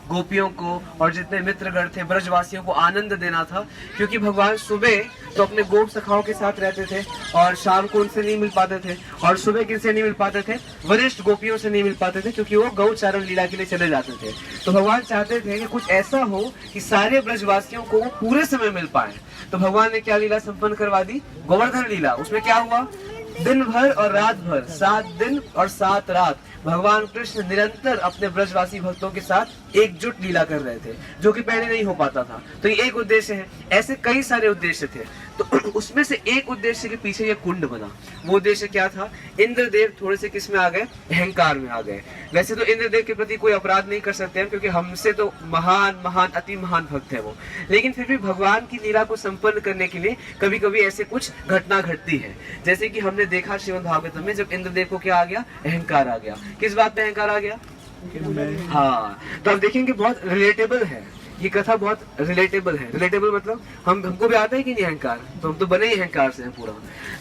गोपियों को और जितने मित्रगण थे, ब्रजवासियों को आनंद देना था। क्योंकि भगवान सुबह तो अपने गोप सखाओं के साथ रहते थे और शाम को उनसे नहीं मिल पाते थे, और सुबह किनसे नहीं मिल पाते थे? वरिष्ठ गोपियों से नहीं मिल पाते थे, क्योंकि वो गौचारण लीला के लिए चले जाते थे। तो भगवान चाहते थे कि कुछ ऐसा हो कि सारे ब्रजवासियों को पूरे समय मिल पाए। तो भगवान ने क्या लीला संपन्न करवा दी? गोवर्धन लीला। उसमें क्या हुआ? दिन भर और रात भर, 7 दिन और 7 रात भगवान कृष्ण निरंतर अपने ब्रजवासी भक्तों के साथ एकजुट लीला कर रहे थे, जो कि पहले नहीं हो पाता था। तो ये एक उद्देश्य है। ऐसे कई सारे उद्देश्य थे, तो उसमें से एक उद्देश्य के पीछे ये कुंड बना। वो उद्देश्य क्या था? इंद्रदेव थोड़े से किस में आ गए? अहंकार में आ गए। वैसे तो इंद्रदेव के प्रति कोई अपराध नहीं कर सकते हैं, क्योंकि हमसे तो महान अति महान भक्त है वो, लेकिन फिर भी भगवान की लीला को संपन्न करने के लिए कभी कभी ऐसे कुछ घटना घटती है। जैसे कि हमने देखा श्रीमद् भागवतम में, जब इंद्रदेव को क्या आ गया? अहंकार आ गया। किस बात पे अहंकार आ गया? हाँ, तो आप देखेंगे बहुत रिलेटेबल है ये कथा, बहुत रिलेटेबल है। रिलेटेबल मतलब हमको भी आता है कि नहीं अहंकार, तो हम तो बने ही अहंकार से हैं पूरा।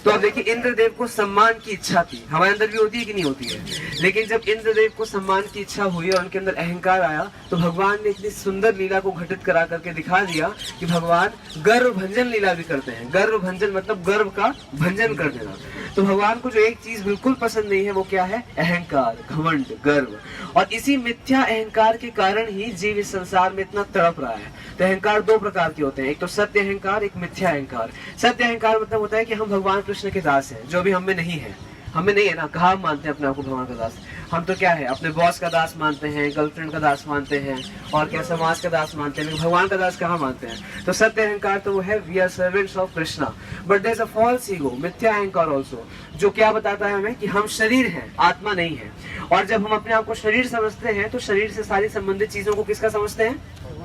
तो आप देखिए, इंद्रदेव को सम्मान की इच्छा थी, हमारे अंदर भी होती है कि नहीं होती है। लेकिन जब इंद्रदेव को सम्मान की इच्छा हुई और उनके अंदर अहंकार आया, तो भगवान ने इतनी सुंदर लीला को घटित करा करके दिखा दिया कि भगवान गर्व भंजन लीला भी करते हैं। गर्व भंजन मतलब गर्व का भंजन कर देना। तो भगवान को जो एक चीज बिल्कुल पसंद नहीं है, वो क्या है? अहंकार, घमंड, गर्व। और इसी मिथ्या अहंकार के कारण ही जीव इस संसार में इतना तड़प रहा है। तो अहंकार 2 प्रकार के होते हैं, एक तो सत्य अहंकार, एक मिथ्या अहंकार। सत्य अहंकार मतलब होता है कि हम भगवान कृष्ण के दास हैं, जो भी हम में नहीं है। हमें नहीं है ना, कहाँ मानते हैं अपने आप को भगवान का दास? हम तो क्या है, अपने बॉस का दास मानते हैं, गर्लफ्रेंड का दास मानते हैं, और क्या समाज का दास मानते हैं, लेकिन भगवान का दास कहाँ मानते हैं? तो सत्य अहंकार तो वो है, we are servants of Krishna. But there is a false ego, मिथ्या अहंकार ऑल्सो, जो क्या बताता है हमें कि हम शरीर हैं, आत्मा नहीं है। और जब हम अपने आप को शरीर समझते हैं, तो शरीर से सारी संबंधित चीजों को किसका समझते हैं?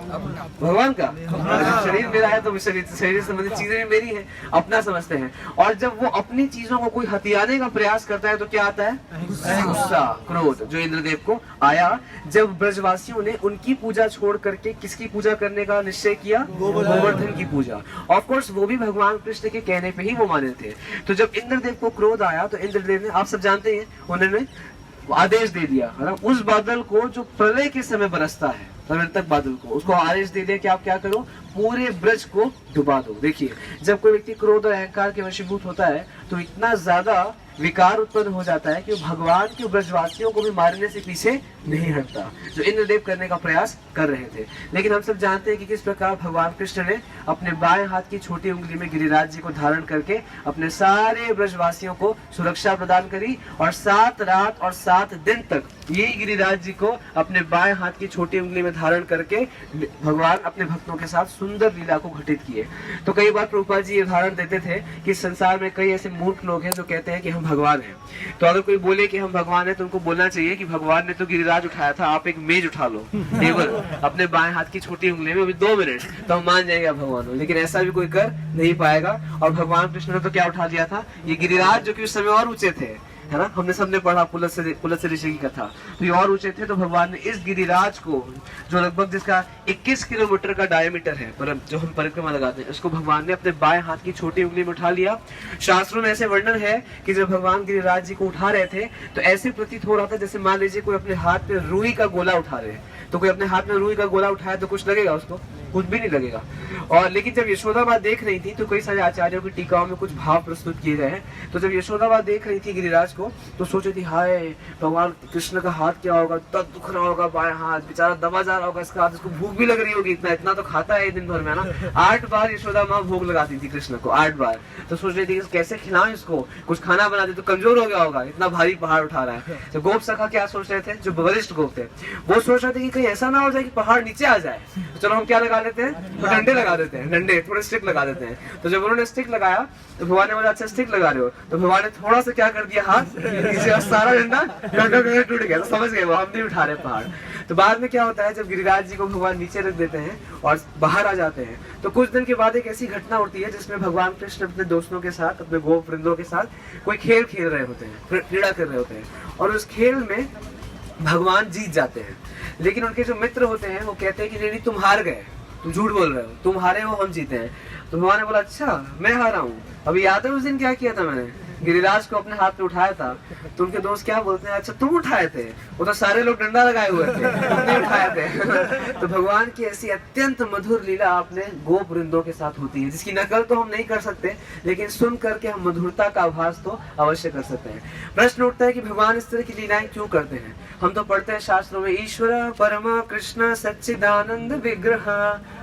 भगवान का। शरीर मेरा है तो शरीर से संबंधित चीजें भी मेरी है, अपना समझते हैं। और जब वो अपनी चीजों को कोई हथियाने का प्रयास करता है, तो क्या आता है? गुस्सा, क्रोध, जो इंद्रदेव को आया जब ब्रजवासियों ने उनकी पूजा छोड़ करके किसकी पूजा करने का निश्चय किया? गोवर्धन की पूजा। ऑफ कोर्स वो भी भगवान कृष्ण के कहने पे ही वो माने थे। तो जब इंद्रदेव को क्रोध आया, तो इंद्रदेव ने, आप सब जानते हैं, उन्होंने आदेश दे दिया है ना, उस बादल को जो प्रलय के समय बरसता है, प्रवर्तक बादल को, उसको आदेश दे दिया कि आप क्या करो? पूरे ब्रज को डुबा दो। देखिए, जब कोई व्यक्ति क्रोध और अहंकार के वशीभूत होता है, तो इतना ज्यादा विकार उत्पन्न हो जाता है कि भगवान के ब्रजवासियों को भी मारने से पीछे नहीं हटता, जो इंद्रदेव करने का प्रयास कर रहे थे। लेकिन हम सब जानते हैं कि किस प्रकार भगवान कृष्ण ने अपने बाएं हाथ की छोटी उंगली में गिरिराज जी को धारण करके अपने सारे ब्रजवासियों को सुरक्षा प्रदान करी, और 7 रात और 7 दिन तक यही गिरिराज जी को अपने बाएं हाथ की छोटी उंगली में धारण करके भगवान अपने भक्तों के साथ सुंदर लीला को घटित किए। तो कई बार प्रभुपाद जी ये उदाहरण देते थे कि संसार में कई ऐसे मूर्ख लोग हैं जो कहते हैं कि हम भगवान हैं। तो अगर कोई बोले कि हम भगवान हैं, तो उनको बोलना चाहिए कि भगवान ने तो गिरिराज उठाया था, आप एक मेज उठा लो, टेबल अपने बाएं हाथ की छोटी उंगली में, अभी 2 मिनट तो हम मान जाएंगे भगवान हो। लेकिन ऐसा भी कोई कर नहीं पाएगा। और भगवान कृष्ण ने तो क्या उठा दिया था? ये गिरिराज, जो कि उस समय और ऊंचे थे, है ना, हमने सबने पढ़ा पुलत्स्य ऋषि की कथा, तो ये और ऊंचे थे। तो भगवान ने इस गिरिराज को, जो लगभग जिसका 21 किलोमीटर का डायमीटर है, पर जो हम परिक्रमा लगाते हैं, उसको भगवान ने अपने बाएं हाथ की छोटी उंगली में उठा लिया। शास्त्रों में ऐसे वर्णन है कि जब भगवान गिरिराज जी को उठा रहे थे, तो ऐसे प्रतीत हो रहा था जैसे मान लीजिए कोई अपने हाथ में रुई का गोला उठा रहे हैं। तो कोई अपने हाथ में रुई का गोला उठाया तो कुछ लगेगा उसको? कुछ भी नहीं लगेगा। और लेकिन जब यशोदा माँ देख रही थी, तो कई सारे आचार्यों की टीकाओं में कुछ भाव प्रस्तुत किए गए हैं। तो जब यशोदा माँ देख रही थी गिरिराज को, तो सोच रही थी, हाय भगवान कृष्ण का हाथ क्या होगा, तब दुख रहा होगा बाएं हाथ, बेचारा दबा जा रहा होगा इसका हाथ, इसको भूख भी लग रही होगी, इतना तो खाता है दिन भर में ना। 8 बार यशोदा माँ भोग लगाती थी कृष्ण को, 8 बार। तो सोच रही थी कैसे खिलाऊं इसको, कुछ खाना बना दे तो कमजोर हो गया होगा, इतना भारी पहाड़ उठा रहा है। तो गोप सखा क्या सोच रहे थे, जो वरिष्ठ गोप थे, वो सोच रहे थे कि कहीं ऐसा ना हो जाए कि पहाड़ नीचे आ जाए, तो चलो हम क्या लगा लेते हैं, तो डंडे लगा देते हैं, डंडे थोड़े स्टिक लगा देते हैं। तो जब उन्होंने स्टिक लगाया, तो भगवान ने बोला अच्छा स्टिक लगा रहे हो, तो भगवान ने थोड़ा सा क्या कर दिया, हाथ नीचे, सारा डंडा टूट गया। तो समझ गए वो हम नहीं उठा रहे पहाड़। तो बाद में क्या होता है, जब गिरिराज जी को भगवान नीचे रख देते हैं और बाहर आ जाते हैं, तो कुछ दिन के बाद एक ऐसी घटना होती है जिसमें भगवान कृष्ण अपने दोस्तों के साथ, अपने गोप वृंदों के साथ कोई खेल खेल रहे होते हैं, क्रीड़ा कर रहे होते हैं, और उस खेल में भगवान जीत जाते हैं। लेकिन उनके जो मित्र होते हैं वो कहते हैं कि नहीं तुम हार गए, तुम झूठ बोल रहे हो, तुम हारे हो, हम जीते हैं। तो भगवान ने बोला अच्छा मैं हारा हूँ, अभी याद है उस दिन क्या किया था मैंने, गिरिराज को अपने हाथ में उठाया था, तो उनके दोस्त क्या बोलते हैं, अच्छा तुम उठाए थे, वो तो सारे लोग डंडा लगाए हुए थे, तुमने उठाए थे। तो भगवान की ऐसी अत्यंत मधुर लीला अपने गोप वृंदों के साथ होती है, जिसकी नकल तो हम नहीं कर सकते, लेकिन सुन करके हम मधुरता का आभास तो अवश्य कर सकते हैं। प्रश्न उठता है कि भगवान इस तरह की लीलाएं क्यों करते हैं। हम तो पढ़ते हैं शास्त्रों में, ईश्वर परम कृष्ण सच्चिदानंद विग्रह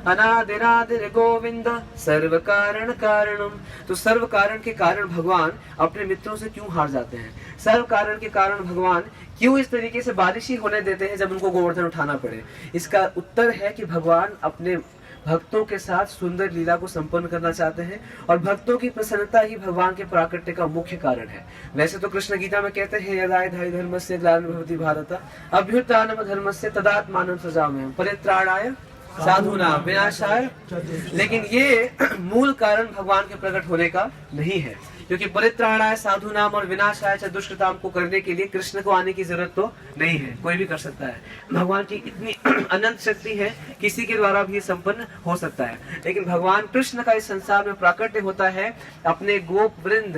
अनादिरादिर गोविंद सर्व कारण कारणम। तो सर्व कारण के कारण भगवान अपने मित्रों से क्यों हार जाते हैं, सर्व कारण के कारण भगवान क्यों इस तरीके से बारिश ही होने देते हैं जब उनको गोवर्धन उठाना पड़े। इसका उत्तर है कि भगवान अपने भक्तों के साथ सुंदर लीला को संपन्न करना चाहते हैं, और भक्तों की प्रसन्नता ही भगवान के प्राकट्य का मुख्य कारण है। वैसे तो कृष्ण गीता में कहते हैं, यदा यदा धर्मस्य ग्लानिर्भवति भारत अभ्युत्थानम धर्मस्य तदात्मानं सृजाम्यहम् परित्राणाय साधूनां विनाशाय। लेकिन ये मूल कारण भगवान के प्रकट होने का नहीं है, क्योंकि परित्राणाय साधूनां और विनाशाय च दुष्कृताम को करने के लिए कृष्ण को आने की जरूरत तो नहीं है, कोई भी कर सकता है। भगवान की इतनी अनंत शक्ति है, किसी के द्वारा भी संपन्न हो सकता है। लेकिन भगवान कृष्ण का इस संसार में प्राकट्य होता है अपने गोप वृंद